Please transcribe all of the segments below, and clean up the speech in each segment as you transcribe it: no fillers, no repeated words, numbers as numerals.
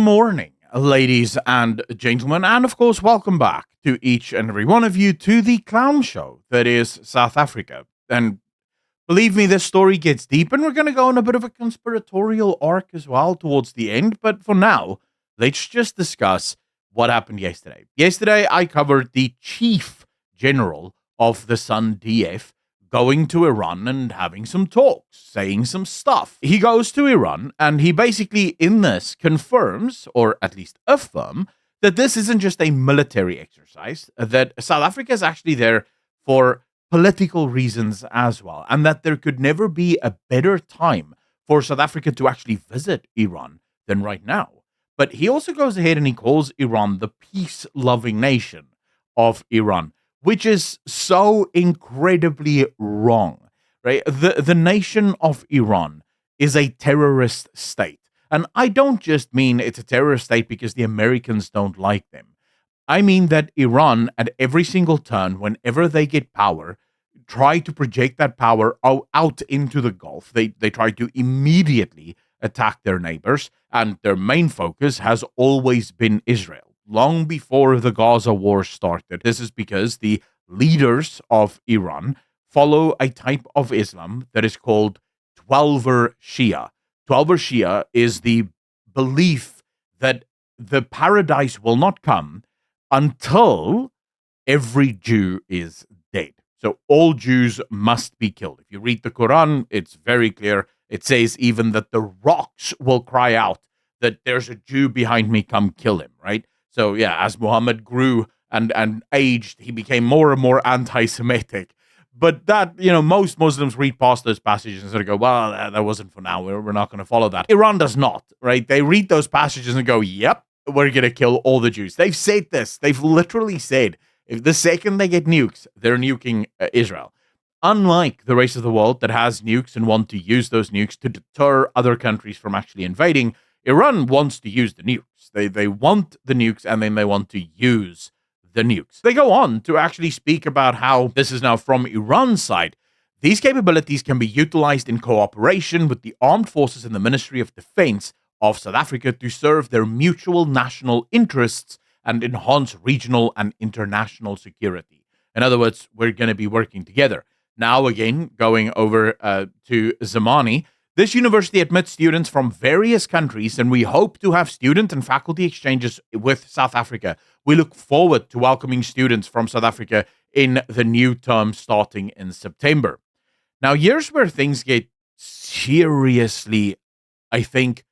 morning, ladies and gentlemen, and of course, welcome back to each and every one of you to the clown show that is South Africa. And believe me, this story gets deep, and we're going to go on a bit of a conspiratorial arc as well towards the end. But for now, let's just discuss what happened yesterday. Yesterday, I covered the chief general of the Sun DF going to Iran and having some talks, saying some stuff. He goes to Iran, and he basically, in this, confirms, or at least affirm, that this isn't just a military exercise, that South Africa is actually there for political reasons as well, and that there could never be a better time for South Africa to actually visit Iran than right now. But he also goes ahead and he calls Iran the peace-loving nation of Iran, which is so incredibly wrong, right? The nation of Iran is a terrorist state. And I don't just mean it's a terrorist state because the Americans don't like them. I mean that Iran, at every single turn, whenever they get power, try to project that power out into the Gulf. They try to immediately attack their neighbors, and their main focus has always been Israel. Long before the Gaza war started. This is because the leaders of Iran follow a type of Islam that is called Twelver Shia. Twelver Shia is the belief that the paradise will not come until every Jew is dead. So all Jews must be killed. If you read the Quran, it's very clear. It says even that the rocks will cry out that there's a Jew behind me, come kill him, right? So yeah, as Muhammad grew and aged, he became more and more anti-Semitic. But that, most Muslims read past those passages and sort of go, well, that wasn't for now. We're not going to follow that. Iran does not, right? They read those passages and go, yep, we're going to kill all the Jews. They've said this. They've literally said, if the second they get nukes, they're nuking Israel. Unlike the rest of the world that has nukes and want to use those nukes to deter other countries from actually invading, Iran wants to use the nukes. They want the nukes, and then they want to use the nukes. They go on to actually speak about how this is now from Iran's side. These capabilities can be utilized in cooperation with the armed forces and the Ministry of Defense of South Africa to serve their mutual national interests and enhance regional and international security. In other words, we're going to be working together. Now, again, going over to Zamani, this university admits students from various countries, and we hope to have student and faculty exchanges with South Africa. We look forward to welcoming students from South Africa in the new term starting in September. Now, here's where things get seriously, I think,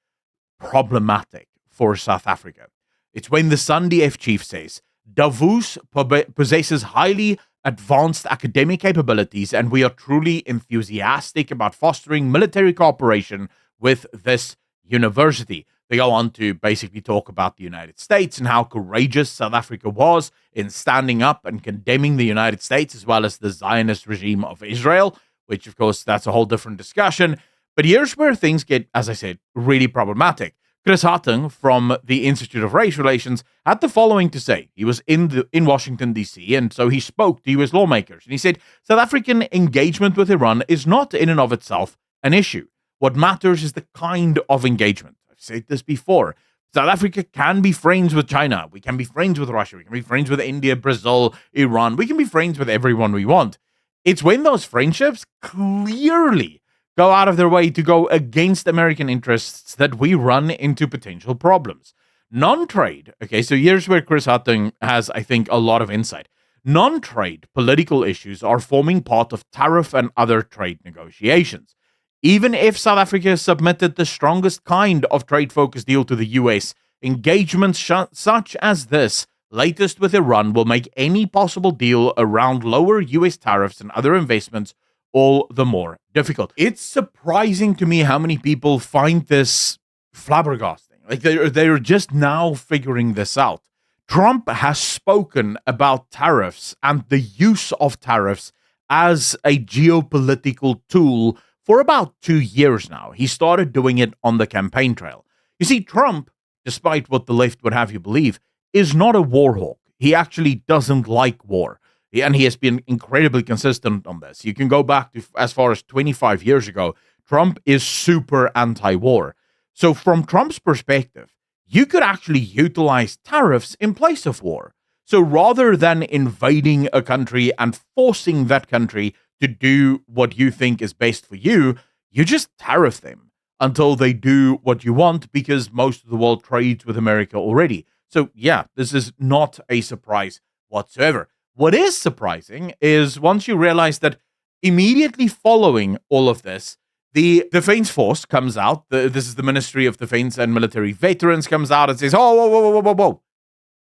problematic for South Africa. It's when the Sun DF chief says, Davos possesses highly advanced academic capabilities, and we are truly enthusiastic about fostering military cooperation with this university. They go on to basically talk about the United States and how courageous South Africa was in standing up and condemning the United States as well as the Zionist regime of Israel, which, of course, that's a whole different discussion. But here's where things get, as I said, really problematic. Chris Hattingh from the Institute of Race Relations had the following to say. He was in Washington, D.C., and so he spoke to U.S. lawmakers. And he said, South African engagement with Iran is not in and of itself an issue. What matters is the kind of engagement. I've said this before. South Africa can be friends with China. We can be friends with Russia. We can be friends with India, Brazil, Iran. We can be friends with everyone we want. It's when those friendships clearly go out of their way to go against American interests that we run into potential problems. Non-trade, okay, so here's where Chris Hattingh has, I think, a lot of insight. Non-trade political issues are forming part of tariff and other trade negotiations. Even if South Africa submitted the strongest kind of trade-focused deal to the US, engagements such as this, latest with Iran, will make any possible deal around lower US tariffs and other investments all the more difficult. It's surprising to me how many people find this flabbergasting. Like they're just now figuring this out. Trump has spoken about tariffs and the use of tariffs as a geopolitical tool for about 2 years now. He started doing it on the campaign trail. You see, Trump, despite what the left would have you believe, is not a war hawk. He actually doesn't like war. And he has been incredibly consistent on this. You can go back to as far as 25 years ago. Trump is super anti-war. So from Trump's perspective, you could actually utilize tariffs in place of war. So rather than invading a country and forcing that country to do what you think is best for you, you just tariff them until they do what you want, because most of the world trades with America already. So, yeah, this is not a surprise whatsoever. What is surprising is once you realize that immediately following all of this, the Defense Force comes out. This is the Ministry of Defense and Military Veterans comes out and says, oh, whoa, whoa, whoa, whoa, whoa.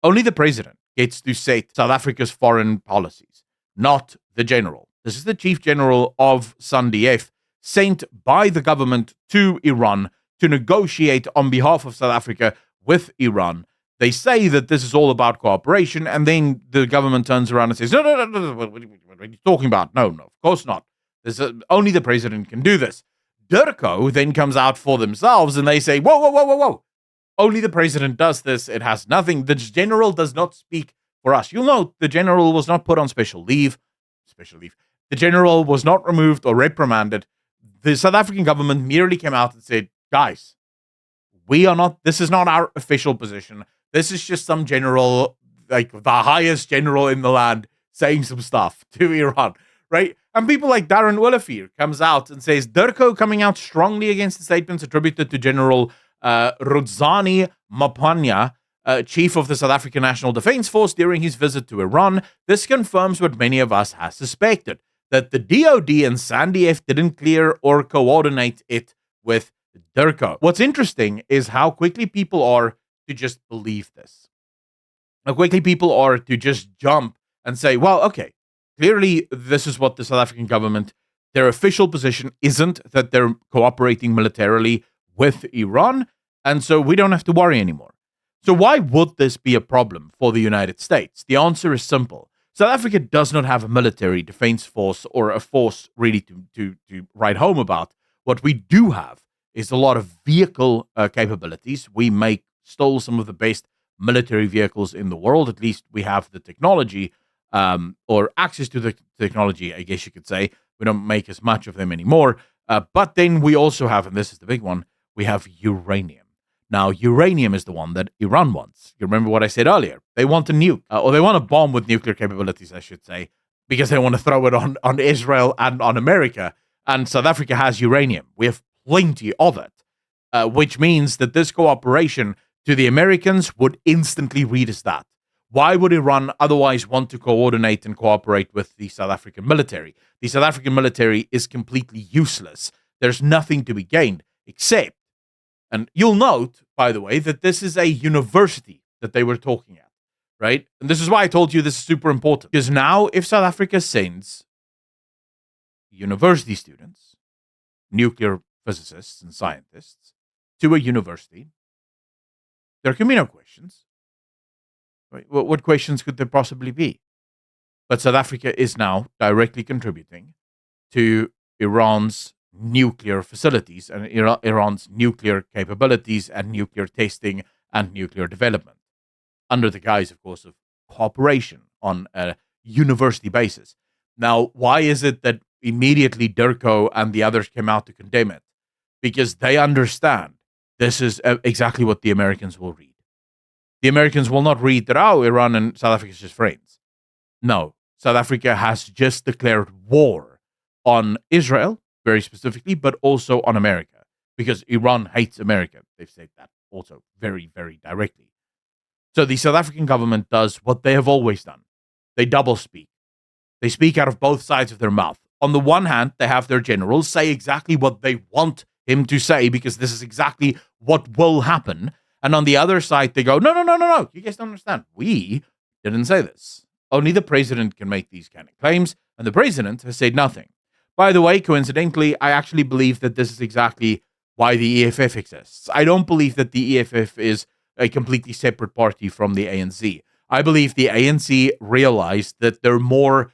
Only the president gets to set South Africa's foreign policies, not the general. This is the chief general of SANDF, sent by the government to Iran to negotiate on behalf of South Africa with Iran. They say that this is all about cooperation, and then the government turns around and says, no, no, no, no, what are you talking about? No, of course not. Only the president can do this. DERCO then comes out for themselves, and they say, whoa, whoa, whoa, whoa, whoa. Only the president does this. It has nothing. The general does not speak for us. You'll note the general was not put on special leave. The general was not removed or reprimanded. The South African government merely came out and said, guys, this is not our official position. This is just some general, like the highest general in the land, saying some stuff to Iran, right? And people like Darren Willefear comes out and says, DERCO coming out strongly against the statements attributed to General Rudzani Mapanya, chief of the South African National Defense Force, during his visit to Iran. This confirms what many of us have suspected, that the DOD and SANDF didn't clear or coordinate it with DERCO. What's interesting is how quickly people are to just believe this. How quickly people are to just jump and say, well, okay, clearly this is what the South African government, their official position isn't that they're cooperating militarily with Iran, and so we don't have to worry anymore. So why would this be a problem for the United States? The answer is simple. South Africa does not have a military defense force or a force really to write home about. What we do have is a lot of vehicle capabilities. We make still some of the best military vehicles in the world. At least we have the technology or access to the technology, I guess you could say. We don't make as much of them anymore. But then we also have, and this is the big one, we have uranium. Now, uranium is the one that Iran wants. You remember what I said earlier? They want a nuke, or they want a bomb with nuclear capabilities, I should say, because they want to throw it on Israel and on America. And South Africa has uranium. We have plenty of it, which means that this cooperation to the Americans would instantly read as that. Why would Iran otherwise want to coordinate and cooperate with the South African military? The South African military is completely useless. There's nothing to be gained except, and you'll note, by the way, that this is a university that they were talking at, right? And this is why I told you this is super important. Because now, if South Africa sends university students, nuclear physicists and scientists, to a university, there can be no questions. Right? What questions could there possibly be? But South Africa is now directly contributing to Iran's nuclear facilities and Iran's nuclear capabilities and nuclear testing and nuclear development, under the guise, of course, of cooperation on a university basis. Now, why is it that immediately DERCO and the others came out to condemn it? Because they understand this is exactly what the Americans will read. The Americans will not read that, oh, Iran and South Africa is just friends. No, South Africa has just declared war on Israel, very specifically, but also on America, because Iran hates America. They've said that also very, very directly. So the South African government does what they have always done. They double speak. They speak out of both sides of their mouth. On the one hand, they have their generals say exactly what they want him to say, because this is exactly what will happen. And on the other side, they go, no. You guys don't understand. We didn't say this. Only the president can make these kind of claims, and the president has said nothing. By the way, coincidentally, I actually believe that this is exactly why the EFF exists. I don't believe that the EFF is a completely separate party from the ANC. I believe the ANC realized that they're more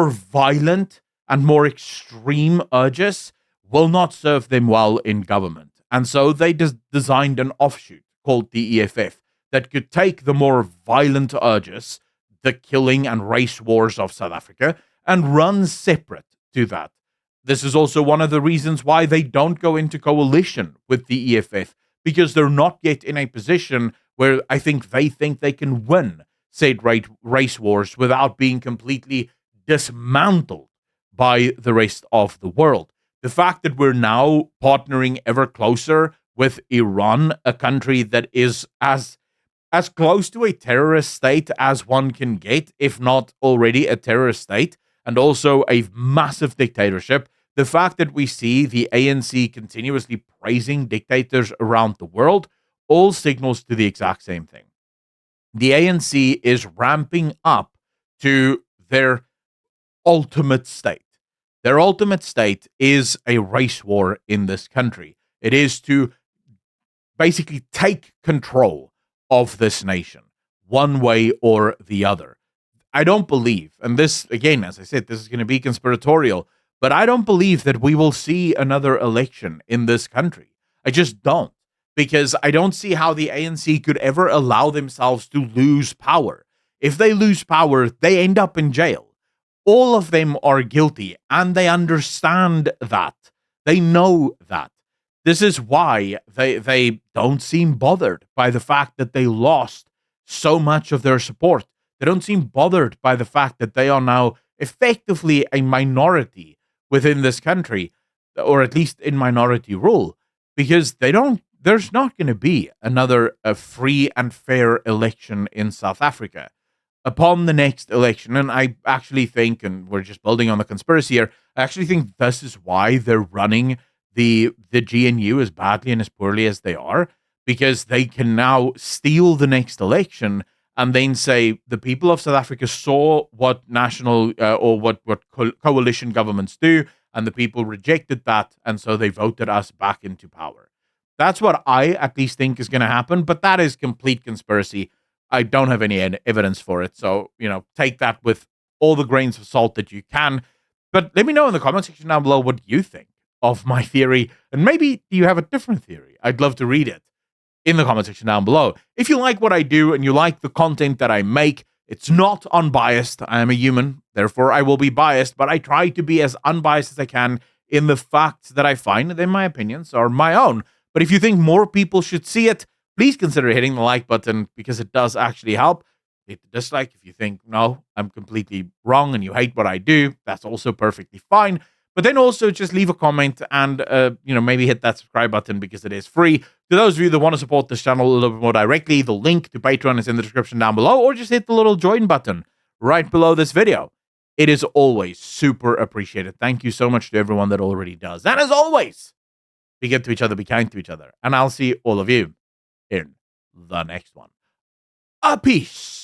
violent and more extreme urges will not serve them well in government. And so they designed an offshoot called the EFF that could take the more violent urges, the killing and race wars of South Africa, and run separate to that. This is also one of the reasons why they don't go into coalition with the EFF, because they're not yet in a position where I think they can win said race wars without being completely dismantled by the rest of the world. The fact that we're now partnering ever closer with Iran, a country that is as close to a terrorist state as one can get, if not already a terrorist state, and also a massive dictatorship. The fact that we see the ANC continuously praising dictators around the world all signals to the exact same thing. The ANC is ramping up to their ultimate state. Their ultimate state is a race war in this country. It is to basically take control of this nation, one way or the other. I don't believe, and this, again, as I said, this is going to be conspiratorial, but I don't believe that we will see another election in this country. I just don't, because I don't see how the ANC could ever allow themselves to lose power. If they lose power, they end up in jail. All of them are guilty, and they understand that. They know that. This is why they don't seem bothered by the fact that they lost so much of their support. They don't seem bothered by the fact that they are now effectively a minority within this country, or at least in minority rule, because there's not going to be another free and fair election in South Africa. Upon the next election, and I actually think, and we're just building on the conspiracy here, I actually think this is why they're running the GNU as badly and as poorly as they are, because they can now steal the next election and then say the people of South Africa saw what national or what coalition governments do, and the people rejected that, and so they voted us back into power. That's what I at least think is going to happen, but that is complete conspiracy. I don't have any evidence for it, so take that with all the grains of salt that you can. But let me know in the comment section down below what you think of my theory, and maybe you have a different theory. I'd love to read it in the comment section down below. If you like what I do and you like the content that I make, it's not unbiased. I am a human, therefore I will be biased, but I try to be as unbiased as I can in the facts that I find, and then my opinions are my own. But if you think more people should see it, please consider hitting the like button, because it does actually help. Hit the dislike if you think, no, I'm completely wrong and you hate what I do. That's also perfectly fine. But then also just leave a comment and, maybe hit that subscribe button, because it is free. To those of you that want to support this channel a little bit more directly, the link to Patreon is in the description down below, or just hit the little join button right below this video. It is always super appreciated. Thank you so much to everyone that already does. And as always, be good to each other, be kind to each other. And I'll see all of you in the next one. A peace.